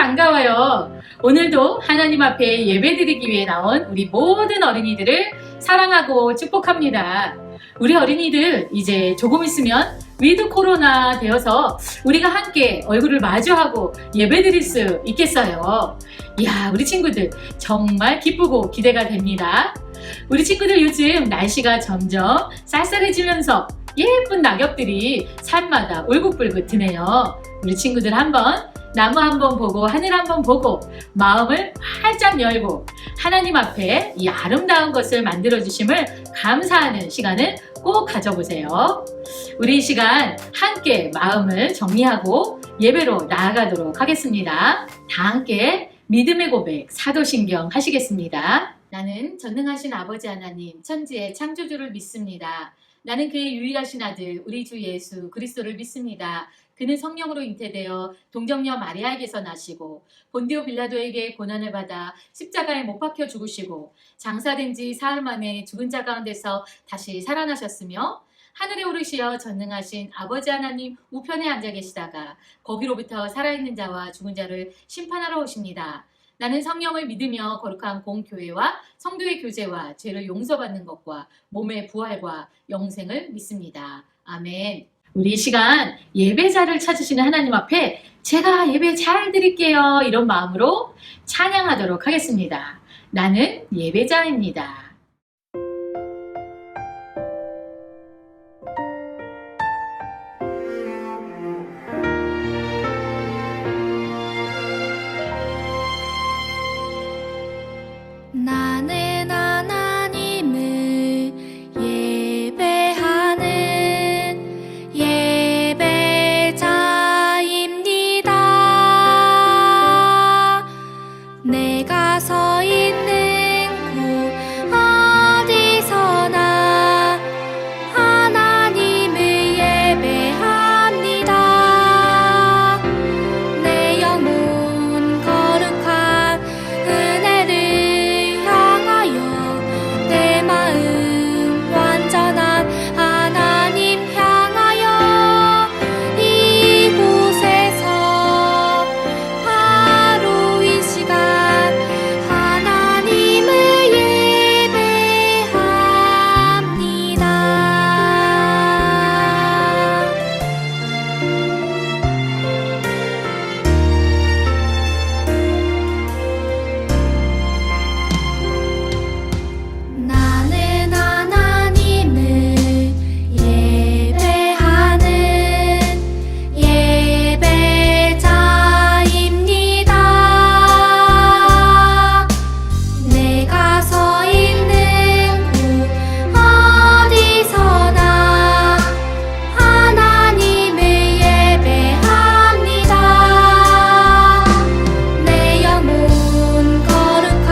반가워요. 오늘도 하나님 앞에 예배드리기 위해 나온 우리 모든 어린이들을 사랑하고 축복합니다. 우리 어린이들 이제 조금 있으면 위드 코로나 되어서 우리가 함께 얼굴을 마주하고 예배드릴 수 있겠어요. 이야, 우리 친구들 정말 기쁘고 기대가 됩니다. 우리 친구들 요즘 날씨가 점점 쌀쌀해지면서 예쁜 낙엽들이 산마다 울긋불긋 드네요. 우리 친구들 한번 나무 한번 보고 하늘 한번 보고 마음을 활짝 열고 하나님 앞에 이 아름다운 것을 만들어 주심을 감사하는 시간을 꼭 가져보세요. 우리 이 시간 함께 마음을 정리하고 예배로 나아가도록 하겠습니다. 다 함께 믿음의 고백 사도신경 하시겠습니다. 나는 전능하신 아버지 하나님 천지의 창조주를 믿습니다. 나는 그의 유일하신 아들 우리 주 예수 그리스도를 믿습니다. 그는 성령으로 잉태되어 동정녀 마리아에게서 나시고 본디오 빌라도에게 고난을 받아 십자가에 못 박혀 죽으시고 장사된 지 사흘 만에 죽은 자 가운데서 다시 살아나셨으며 하늘에 오르시어 전능하신 아버지 하나님 우편에 앉아 계시다가 거기로부터 살아있는 자와 죽은 자를 심판하러 오십니다. 나는 성령을 믿으며 거룩한 공교회와 성도의 교제와 죄를 용서받는 것과 몸의 부활과 영생을 믿습니다. 아멘. 우리 이 시간 예배자를 찾으시는 하나님 앞에 제가 예배 잘 드릴게요 이런 마음으로 찬양하도록 하겠습니다. 나는 예배자입니다. 나는 하나님을 예배하는 예배자입니다. 내가 서 있는 곳 어디서나 하나님을 예배합니다. 내 영혼 거룩한 은혜를 향하여 내 마음 완전한 하나님 향하여 이곳에서 바로 이 시간 하나님을 예배합니다. 나는 하나님을 예배하는 예배자입니다. 내가 서 있는 곳 어디서나 하나님을 예배합니다. 내 영혼 거룩한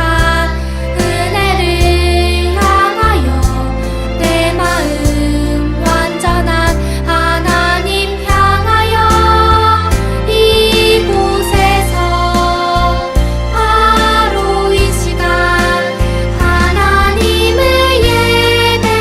은혜를 향하여 내 마음 완전한 하나님 향하여 이곳에서 바로 이 시간 하나님을 예배합니다.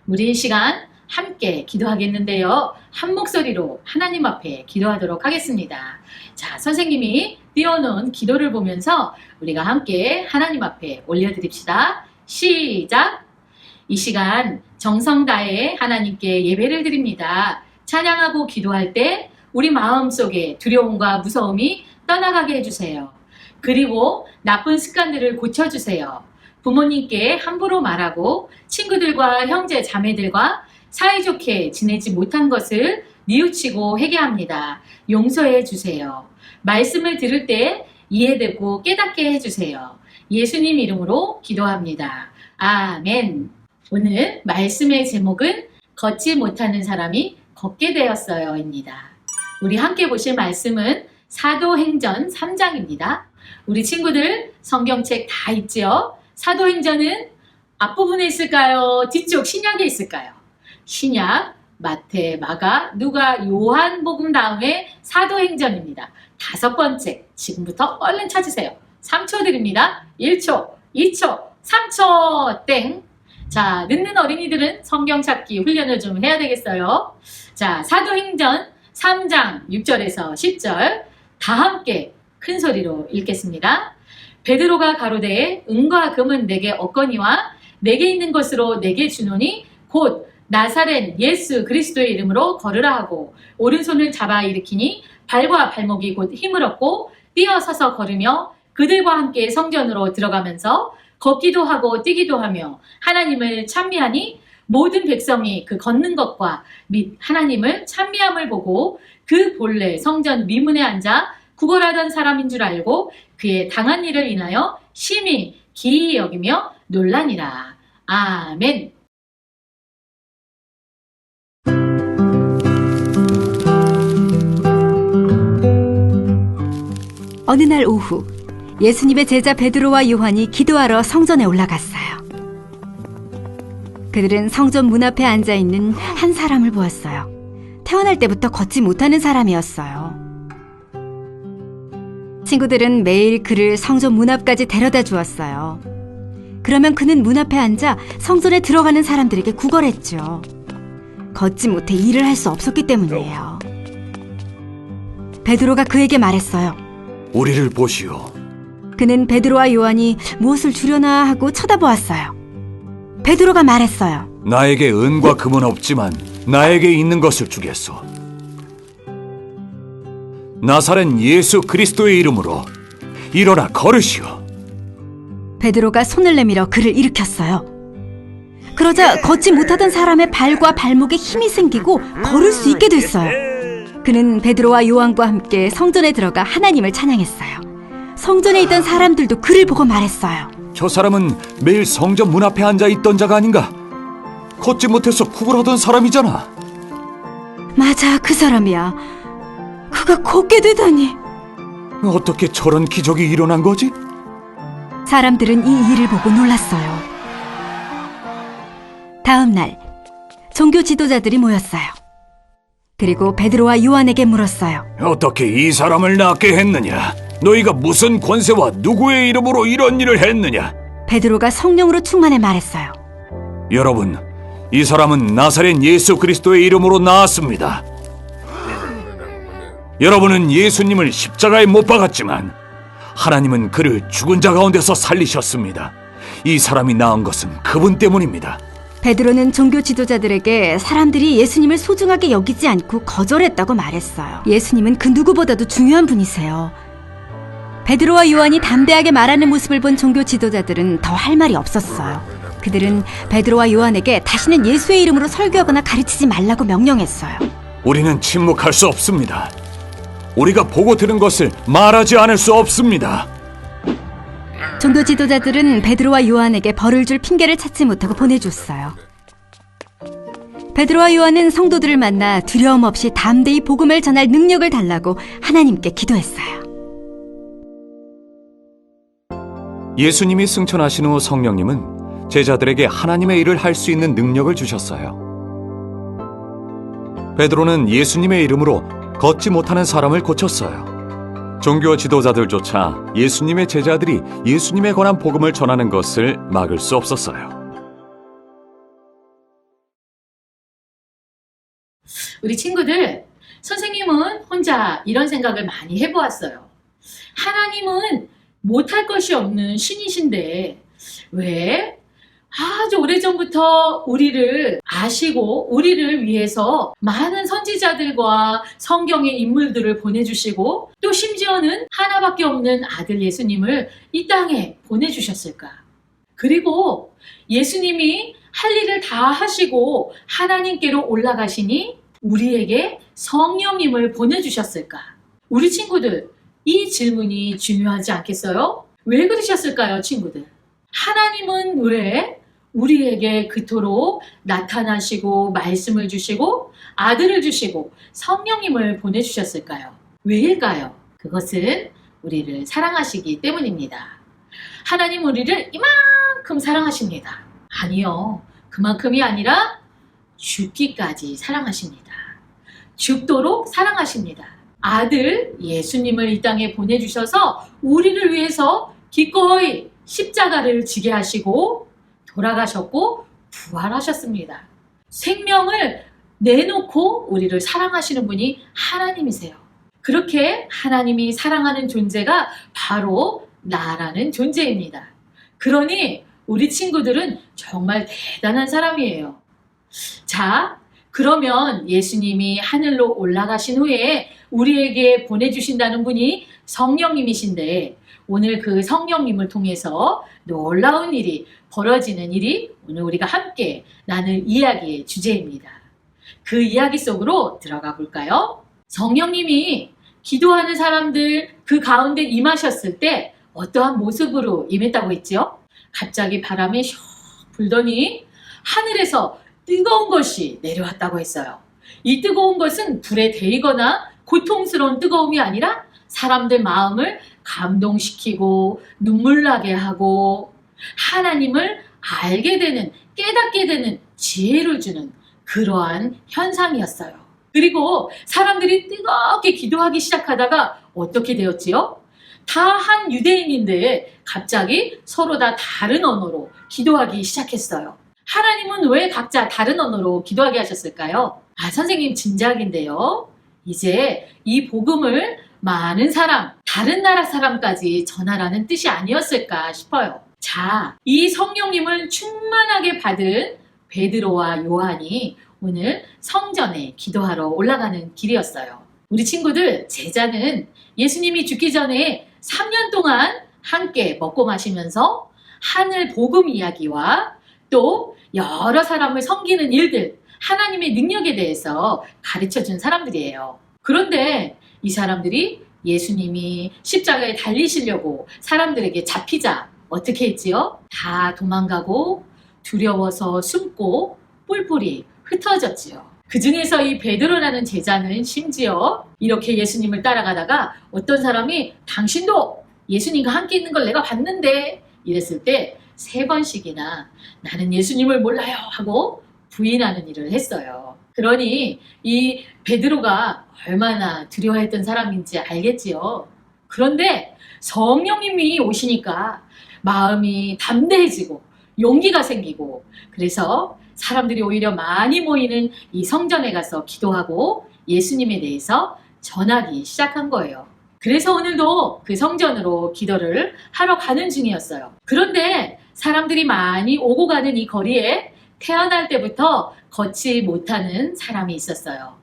우리 이 시간 함께 기도하겠는데요. 한 목소리로 하나님 앞에 기도하도록 하겠습니다. 자, 선생님이 띄워놓은 기도를 보면서 우리가 함께 하나님 앞에 올려드립시다. 시작! 이 시간 정성 다해 하나님께 예배를 드립니다. 찬양하고 기도할 때 우리 마음속에 두려움과 무서움이 떠나가게 해주세요. 그리고 나쁜 습관들을 고쳐주세요. 부모님께 함부로 말하고 친구들과 형제 자매들과 사이좋게 지내지 못한 것을 뉘우치고 회개합니다. 용서해 주세요. 말씀을 들을 때 이해되고 깨닫게 해주세요. 예수님 이름으로 기도합니다. 아멘. 오늘 말씀의 제목은 걷지 못하는 사람이 걷게 되었어요 입니다. 우리 함께 보실 말씀은 사도행전 3장입니다. 우리 친구들 성경책 다 있죠? 사도행전은 앞부분에 있을까요? 뒤쪽 신약에 있을까요? 신약, 마태, 마가, 누가, 요한복음 다음에 사도행전입니다. 5번째, 지금부터 얼른 찾으세요. 3초 드립니다. 1초, 2초, 3초, 땡. 자, 늦는 어린이들은 성경 찾기 훈련을 좀 해야 되겠어요. 자, 사도행전 3장 6절에서 10절 다 함께 큰 소리로 읽겠습니다. 베드로가 가로되 은과 금은 내게 없거니와 내게 있는 것으로 내게 주노니 곧 나사렛 예수 그리스도의 이름으로 걸으라 하고 오른손을 잡아 일으키니 발과 발목이 곧 힘을 얻고 뛰어서서 걸으며 그들과 함께 성전으로 들어가면서 걷기도 하고 뛰기도 하며 하나님을 찬미하니 모든 백성이 그 걷는 것과 및 하나님을 찬미함을 보고 그 본래 성전 미문에 앉아 구걸하던 사람인 줄 알고 그의 당한 일을 인하여 심히 기이 여기며 놀라니라. 아멘. 어느 날 오후 예수님의 제자 베드로와 요한이 기도하러 성전에 올라갔어요. 그들은 성전 문 앞에 앉아있는 한 사람을 보았어요. 태어날 때부터 걷지 못하는 사람이었어요. 친구들은 매일 그를 성전 문 앞까지 데려다 주었어요. 그러면 그는 문 앞에 앉아 성전에 들어가는 사람들에게 구걸했죠. 걷지 못해 일을 할 수 없었기 때문이에요. 베드로가 그에게 말했어요. 우리를 보시오. 그는 베드로와 요한이 무엇을 주려나 하고 쳐다보았어요. 베드로가 말했어요. 나에게 은과 금은 없지만 나에게 있는 것을 주겠소. 나사렛 예수 그리스도의 이름으로 일어나 걸으시오. 베드로가 손을 내밀어 그를 일으켰어요. 그러자 걷지 못하던 사람의 발과 발목에 힘이 생기고 걸을 수 있게 됐어요. 그는 베드로와 요한과 함께 성전에 들어가 하나님을 찬양했어요. 성전에 있던 사람들도 그를 보고 말했어요. 저 사람은 매일 성전 문 앞에 앉아 있던 자가 아닌가? 걷지 못해서 구걸하던 사람이잖아. 맞아, 그 사람이야. 그가 걷게 되다니. 어떻게 저런 기적이 일어난 거지? 사람들은 이 일을 보고 놀랐어요. 다음 날 종교 지도자들이 모였어요. 그리고 베드로와 요한에게 물었어요. 어떻게 이 사람을 낫게 했느냐? 너희가 무슨 권세와 누구의 이름으로 이런 일을 했느냐? 베드로가 성령으로 충만해 말했어요. 여러분, 이 사람은 나사렛 예수 그리스도의 이름으로 나았습니다. 여러분은 예수님을 십자가에 못 박았지만 하나님은 그를 죽은 자 가운데서 살리셨습니다. 이 사람이 나은 것은 그분 때문입니다. 베드로는 종교 지도자들에게 사람들이 예수님을 소중하게 여기지 않고 거절했다고 말했어요. 예수님은 그 누구보다도 중요한 분이세요. 베드로와 요한이 담대하게 말하는 모습을 본 종교 지도자들은 더 할 말이 없었어요. 그들은 베드로와 요한에게 다시는 예수의 이름으로 설교하거나 가르치지 말라고 명령했어요. 우리는 침묵할 수 없습니다. 우리가 보고 들은 것을 말하지 않을 수 없습니다. 종교 지도자들은 베드로와 요한에게 벌을 줄 핑계를 찾지 못하고 보내줬어요. 베드로와 요한은 성도들을 만나 두려움 없이 담대히 복음을 전할 능력을 달라고 하나님께 기도했어요. 예수님이 승천하신 후 성령님은 제자들에게 하나님의 일을 할 수 있는 능력을 주셨어요. 베드로는 예수님의 이름으로 걷지 못하는 사람을 고쳤어요. 종교 지도자들조차 예수님의 제자들이 예수님에 관한 복음을 전하는 것을 막을 수 없었어요. 우리 친구들, 선생님은 혼자 이런 생각을 많이 해보았어요. 하나님은 못할 것이 없는 신이신데 왜 아주 오래전부터 우리를 아시고 우리를 위해서 많은 선지자들과 성경의 인물들을 보내주시고 또 심지어는 하나밖에 없는 아들 예수님을 이 땅에 보내주셨을까? 그리고 예수님이 할 일을 다 하시고 하나님께로 올라가시니 우리에게 성령님을 보내주셨을까? 우리 친구들, 이 질문이 중요하지 않겠어요? 왜 그러셨을까요, 친구들? 하나님은 왜 우리에게 그토록 나타나시고 말씀을 주시고 아들을 주시고 성령님을 보내주셨을까요? 왜일까요? 그것은 우리를 사랑하시기 때문입니다. 하나님 우리를 이만큼 사랑하십니다. 아니요. 그만큼이 아니라 죽기까지 사랑하십니다. 죽도록 사랑하십니다. 아들 예수님을 이 땅에 보내주셔서 우리를 위해서 기꺼이 십자가를 지게 하시고 돌아가셨고 부활하셨습니다. 생명을 내놓고 우리를 사랑하시는 분이 하나님이세요. 그렇게 하나님이 사랑하는 존재가 바로 나라는 존재입니다. 그러니 우리 친구들은 정말 대단한 사람이에요. 자, 그러면 예수님이 하늘로 올라가신 후에 우리에게 보내주신다는 분이 성령님이신데, 오늘 그 성령님을 통해서 놀라운 일이 벌어지는 일이 오늘 우리가 함께 나눌 이야기의 주제입니다. 그 이야기 속으로 들어가 볼까요? 성령님이 기도하는 사람들 그 가운데 임하셨을 때 어떠한 모습으로 임했다고 했죠? 갑자기 바람이 슉 불더니 하늘에서 뜨거운 것이 내려왔다고 했어요. 이 뜨거운 것은 불에 데이거나 고통스러운 뜨거움이 아니라 사람들 마음을 감동시키고 눈물 나게 하고 하나님을 알게 되는, 깨닫게 되는 지혜를 주는 그러한 현상이었어요. 그리고 사람들이 뜨겁게 기도하기 시작하다가 어떻게 되었지요? 다 한 유대인인데 갑자기 서로 다 다른 언어로 기도하기 시작했어요. 하나님은 왜 각자 다른 언어로 기도하게 하셨을까요? 선생님 짐작인데요. 이제 이 복음을 많은 사람, 다른 나라 사람까지 전하라는 뜻이 아니었을까 싶어요. 자, 이 성령님을 충만하게 받은 베드로와 요한이 오늘 성전에 기도하러 올라가는 길이었어요. 우리 친구들, 제자는 예수님이 죽기 전에 3년 동안 함께 먹고 마시면서 하늘 복음 이야기와 또 여러 사람을 섬기는 일들, 하나님의 능력에 대해서 가르쳐준 사람들이에요. 그런데 이 사람들이 예수님이 십자가에 달리시려고 사람들에게 잡히자 어떻게 했지요? 다 도망가고 두려워서 숨고 뿔뿔이 흩어졌지요. 그 중에서 이 베드로라는 제자는 심지어 이렇게 예수님을 따라가다가 어떤 사람이 당신도 예수님과 함께 있는 걸 내가 봤는데 이랬을 때 3번씩이나 나는 예수님을 몰라요 하고 부인하는 일을 했어요. 그러니 이 베드로가 얼마나 두려워했던 사람인지 알겠지요. 그런데 성령님이 오시니까 마음이 담대해지고 용기가 생기고, 그래서 사람들이 오히려 많이 모이는 이 성전에 가서 기도하고 예수님에 대해서 전하기 시작한 거예요. 그래서 오늘도 그 성전으로 기도를 하러 가는 중이었어요. 그런데 사람들이 많이 오고 가는 이 거리에 태어날 때부터 걷지 못하는 사람이 있었어요.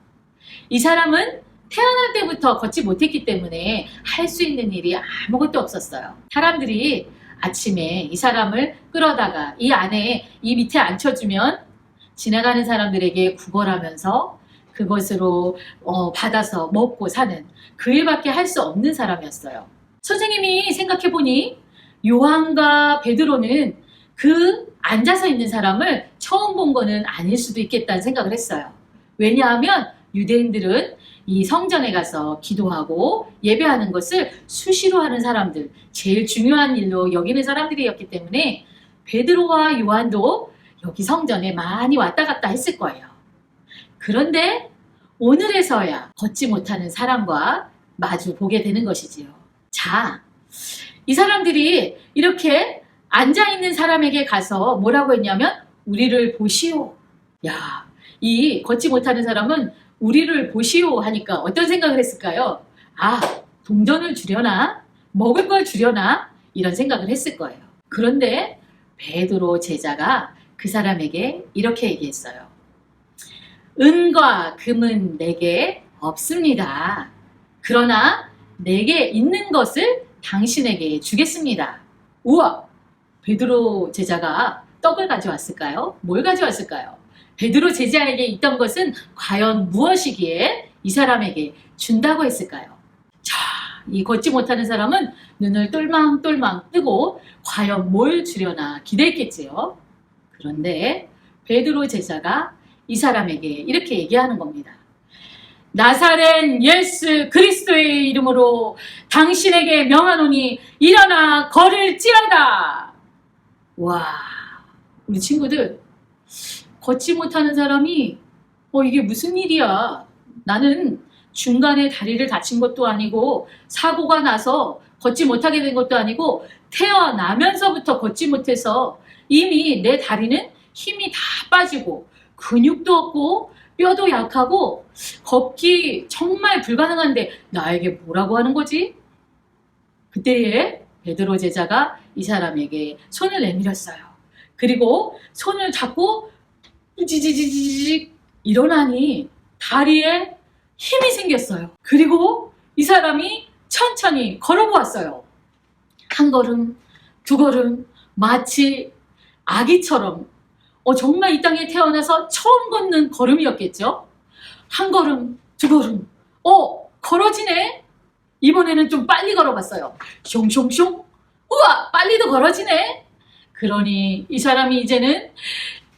이 사람은 태어날 때부터 걷지 못했기 때문에 할 수 있는 일이 아무것도 없었어요. 사람들이 아침에 이 사람을 끌어다가 이 안에 이 밑에 앉혀주면 지나가는 사람들에게 구걸하면서 그것으로 받아서 먹고 사는 그 일밖에 할 수 없는 사람이었어요. 선생님이 생각해보니 요한과 베드로는 그 앉아서 있는 사람을 처음 본 거는 아닐 수도 있겠다는 생각을 했어요. 왜냐하면 유대인들은 이 성전에 가서 기도하고 예배하는 것을 수시로 하는 사람들, 제일 중요한 일로 여기는 사람들이었기 때문에 베드로와 요한도 여기 성전에 많이 왔다 갔다 했을 거예요. 그런데 오늘에서야 걷지 못하는 사람과 마주 보게 되는 것이지요. 자, 이 사람들이 이렇게 앉아있는 사람에게 가서 뭐라고 했냐면 우리를 보시오. 야, 이 걷지 못하는 사람은 우리를 보시오 하니까 어떤 생각을 했을까요? 동전을 주려나? 먹을 걸 주려나? 이런 생각을 했을 거예요. 그런데 베드로 제자가 그 사람에게 이렇게 얘기했어요. 은과 금은 내게 없습니다. 그러나 내게 있는 것을 당신에게 주겠습니다. 우와! 베드로 제자가 떡을 가져왔을까요? 뭘 가져왔을까요? 베드로 제자에게 있던 것은 과연 무엇이기에 이 사람에게 준다고 했을까요? 자, 이 걷지 못하는 사람은 눈을 똘망똘망 뜨고 과연 뭘 주려나 기대했겠지요. 그런데 베드로 제자가 이 사람에게 이렇게 얘기하는 겁니다. 나사렛 예수 그리스도의 이름으로 당신에게 명하노니 일어나 걸을지어다. 와, 우리 친구들, 걷지 못하는 사람이 이게 무슨 일이야. 나는 중간에 다리를 다친 것도 아니고 사고가 나서 걷지 못하게 된 것도 아니고 태어나면서부터 걷지 못해서 이미 내 다리는 힘이 다 빠지고 근육도 없고 뼈도 약하고 걷기 정말 불가능한데 나에게 뭐라고 하는 거지? 그때에 베드로 제자가 이 사람에게 손을 내밀었어요. 그리고 손을 잡고 찌지지지직 일어나니 다리에 힘이 생겼어요. 그리고 이 사람이 천천히 걸어보았어요. 한 걸음, 두 걸음, 마치 아기처럼 정말 이 땅에 태어나서 처음 걷는 걸음이었겠죠? 한 걸음, 두 걸음, 걸어지네? 이번에는 좀 빨리 걸어봤어요. 숑숑숑, 우와, 빨리도 걸어지네? 그러니 이 사람이 이제는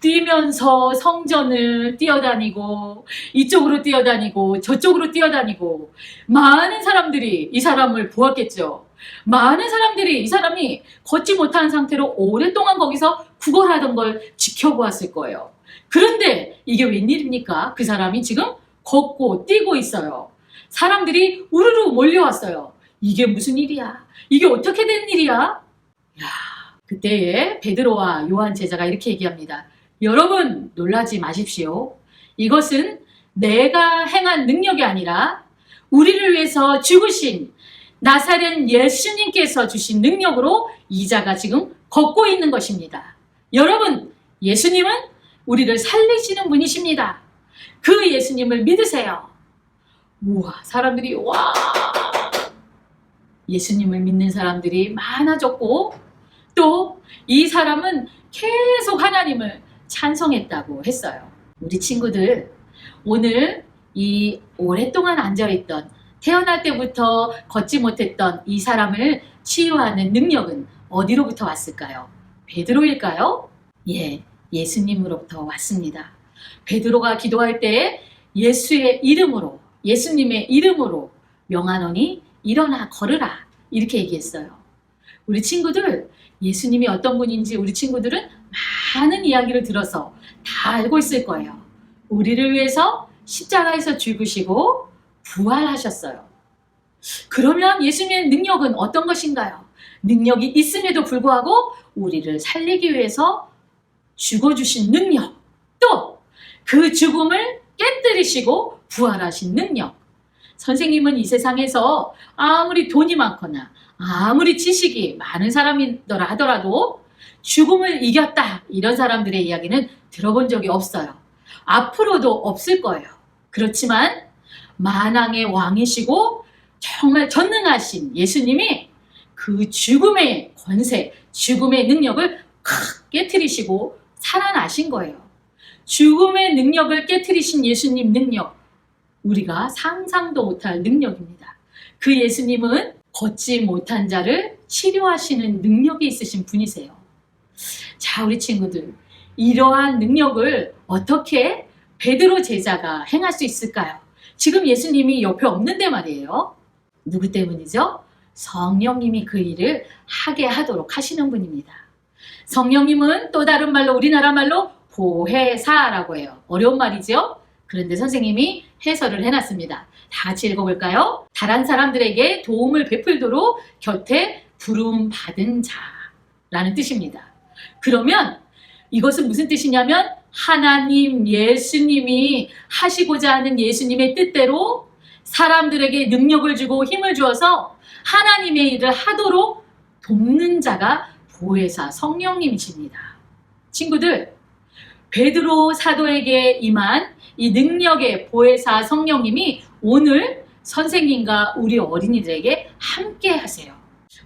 뛰면서 성전을 뛰어다니고 이쪽으로 뛰어다니고 저쪽으로 뛰어다니고 많은 사람들이 이 사람을 보았겠죠. 많은 사람들이 이 사람이 걷지 못한 상태로 오랫동안 거기서 구걸하던 걸 지켜보았을 거예요. 그런데 이게 웬일입니까? 그 사람이 지금 걷고 뛰고 있어요. 사람들이 우르르 몰려왔어요. 이게 무슨 일이야? 이게 어떻게 된 일이야? 그때에 베드로와 요한 제자가 이렇게 얘기합니다. 여러분, 놀라지 마십시오. 이것은 내가 행한 능력이 아니라 우리를 위해서 죽으신 나사렛 예수님께서 주신 능력으로 이 자가 지금 걷고 있는 것입니다. 여러분, 예수님은 우리를 살리시는 분이십니다. 그 예수님을 믿으세요. 우와, 사람들이 예수님을 믿는 사람들이 많아졌고 또 이 사람은 계속 하나님을 찬송했다고 했어요. 우리 친구들, 오늘 이 오랫동안 앉아있던 태어날 때부터 걷지 못했던 이 사람을 치유하는 능력은 어디로부터 왔을까요? 베드로일까요? 예, 예수님으로부터 왔습니다. 베드로가 기도할 때 예수의 이름으로, 예수님의 이름으로 명하노니 일어나 걸으라 이렇게 얘기했어요. 우리 친구들, 예수님이 어떤 분인지 우리 친구들은 많은 이야기를 들어서 다 알고 있을 거예요. 우리를 위해서 십자가에서 죽으시고 부활하셨어요. 그러면 예수님의 능력은 어떤 것인가요? 능력이 있음에도 불구하고 우리를 살리기 위해서 죽어주신 능력, 또 그 죽음을 깨뜨리시고 부활하신 능력. 선생님은 이 세상에서 아무리 돈이 많거나 아무리 지식이 많은 사람이더라 하더라도 죽음을 이겼다 이런 사람들의 이야기는 들어본 적이 없어요. 앞으로도 없을 거예요. 그렇지만 만왕의 왕이시고 정말 전능하신 예수님이 그 죽음의 권세, 죽음의 능력을 깨트리시고 살아나신 거예요. 죽음의 능력을 깨트리신 예수님 능력, 우리가 상상도 못할 능력입니다. 그 예수님은 걷지 못한 자를 치료하시는 능력이 있으신 분이세요. 자, 우리 친구들, 이러한 능력을 어떻게 베드로 제자가 행할 수 있을까요? 지금 예수님이 옆에 없는데 말이에요. 누구 때문이죠? 성령님이 그 일을 하게 하도록 하시는 분입니다. 성령님은 또 다른 말로 우리나라 말로 보혜사라고 해요. 어려운 말이죠? 그런데 선생님이 해설을 해놨습니다. 다 같이 읽어볼까요? 다른 사람들에게 도움을 베풀도록 곁에 부름 받은 자라는 뜻입니다. 그러면 이것은 무슨 뜻이냐면 하나님 예수님이 하시고자 하는 예수님의 뜻대로 사람들에게 능력을 주고 힘을 주어서 하나님의 일을 하도록 돕는 자가 보혜사 성령님이십니다. 친구들, 베드로 사도에게 임한 이 능력의 보혜사 성령님이 오늘 선생님과 우리 어린이들에게 함께 하세요.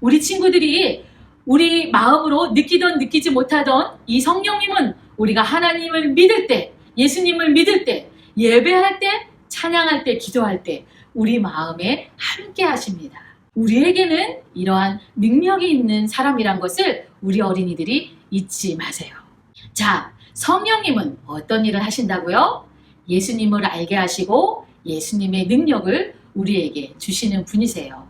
우리 친구들이 우리 마음으로 느끼던 느끼지 못하던 이 성령님은 우리가 하나님을 믿을 때, 예수님을 믿을 때, 예배할 때, 찬양할 때, 기도할 때 우리 마음에 함께 하십니다. 우리에게는 이러한 능력이 있는 사람이란 것을 우리 어린이들이 잊지 마세요. 자, 성령님은 어떤 일을 하신다고요? 예수님을 알게 하시고 예수님의 능력을 우리에게 주시는 분이세요.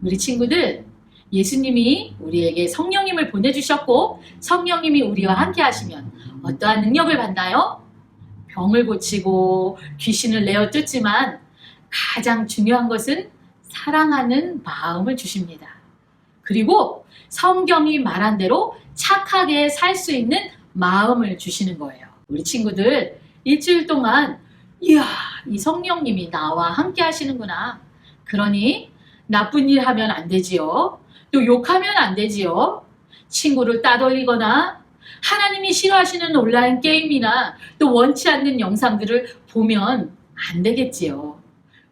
우리 친구들, 예수님이 우리에게 성령님을 보내주셨고 성령님이 우리와 함께 하시면 어떠한 능력을 받나요? 병을 고치고 귀신을 내어 쫓지만 가장 중요한 것은 사랑하는 마음을 주십니다. 그리고 성경이 말한 대로 착하게 살 수 있는 마음을 주시는 거예요. 우리 친구들 일주일 동안 이야, 이 성령님이 나와 함께 하시는구나. 그러니 나쁜 일 하면 안 되지요. 또 욕하면 안 되지요. 친구를 따돌리거나 하나님이 싫어하시는 온라인 게임이나 또 원치 않는 영상들을 보면 안 되겠지요.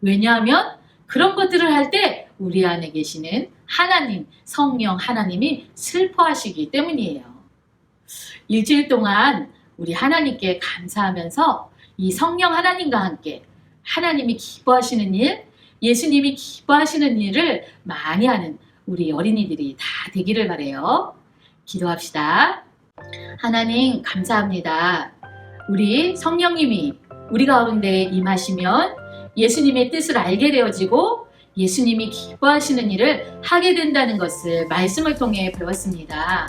왜냐하면 그런 것들을 할 때 우리 안에 계시는 하나님, 성령 하나님이 슬퍼하시기 때문이에요. 일주일 동안 우리 하나님께 감사하면서 이 성령 하나님과 함께 하나님이 기뻐하시는 일, 예수님이 기뻐하시는 일을 많이 하는 우리 어린이들이 다 되기를 바라요. 기도합시다. 하나님 감사합니다. 우리 성령님이 우리 가운데 임하시면 예수님의 뜻을 알게 되어지고 예수님이 기뻐하시는 일을 하게 된다는 것을 말씀을 통해 배웠습니다.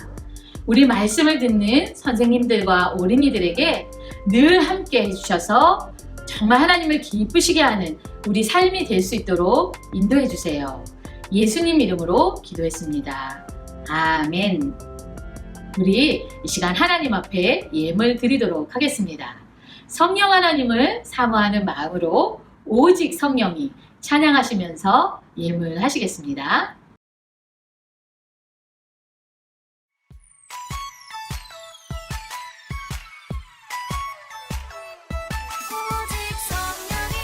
우리 말씀을 듣는 선생님들과 어린이들에게 늘 함께 해주셔서 정말 하나님을 기쁘시게 하는 우리 삶이 될 수 있도록 인도해 주세요. 예수님 이름으로 기도했습니다. 아멘. 우리 이 시간 하나님 앞에 예물 드리도록 하겠습니다. 성령 하나님을 사모하는 마음으로 오직 성령이 찬양하시면서 예물하시겠습니다. 오직 성령이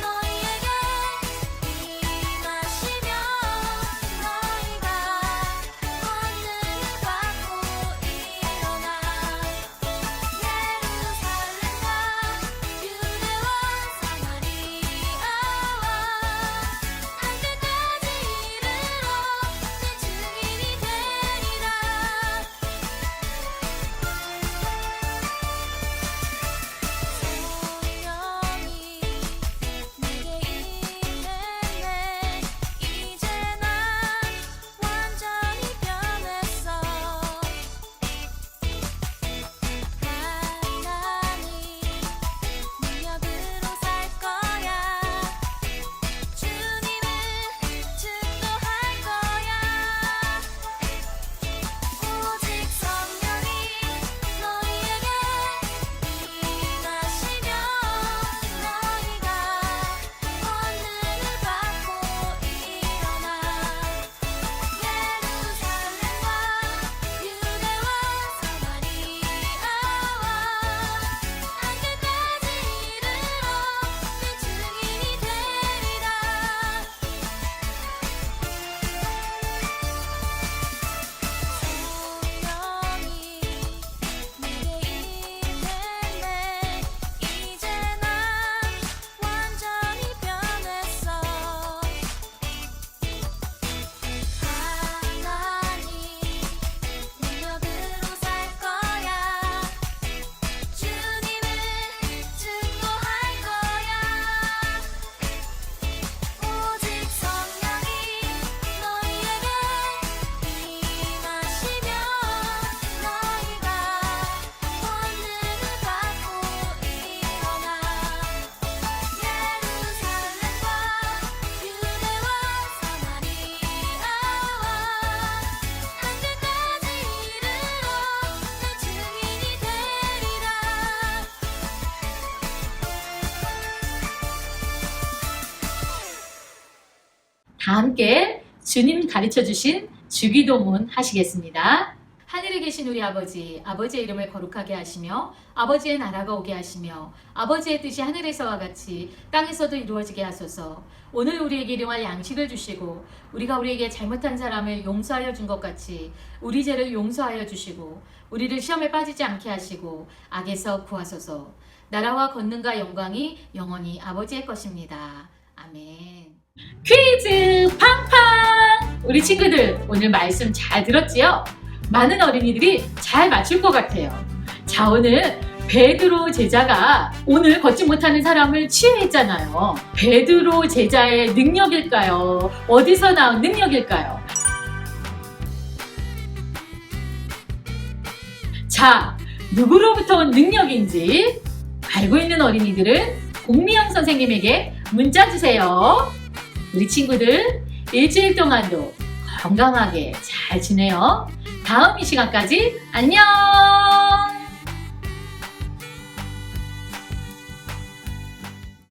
너희에게 임하시며 너희가 권능을 받고 일어나 예루살렘과 유대와 사마리아와 땅끝까지 이르러 내 증인이 되리라. 성령이 내게 임했네. 이제 난 완전히 변했어. 하나님 능력으로 살 거야. 주님을 증거할 거야. 오직 성령이 너희에게 임하시며 너희가 권능을 받고 일어나 예루살렘과 유대와 사마리아와 땅끝까지 이르러 내 증인이 되리라. 다 함께 주님 가르쳐 주신 주기도문 하시겠습니다. 하늘에 계신 우리 아버지, 아버지의 이름을 거룩하게 하시며 아버지의 나라가 오게 하시며 아버지의 뜻이 하늘에서와 같이 땅에서도 이루어지게 하소서. 오늘 우리에게 일용할 양식을 주시고 우리가 우리에게 잘못한 사람을 용서하여 준 것 같이 우리 죄를 용서하여 주시고 우리를 시험에 빠지지 않게 하시고 악에서 구하소서. 나라와 권능과 영광이 영원히 아버지의 것입니다. 아멘. 퀴즈 팡팡! 우리 친구들 오늘 말씀 잘 들었지요? 많은 어린이들이 잘 맞출 것 같아요. 자, 오늘 베드로 제자가 오늘 걷지 못하는 사람을 치유했잖아요. 베드로 제자의 능력일까요? 어디서 나온 능력일까요? 자, 누구로부터 온 능력인지 알고 있는 어린이들은 공미영 선생님에게 문자 주세요. 우리 친구들 일주일 동안도 건강하게 잘 지내요. 다음 이 시간까지 안녕!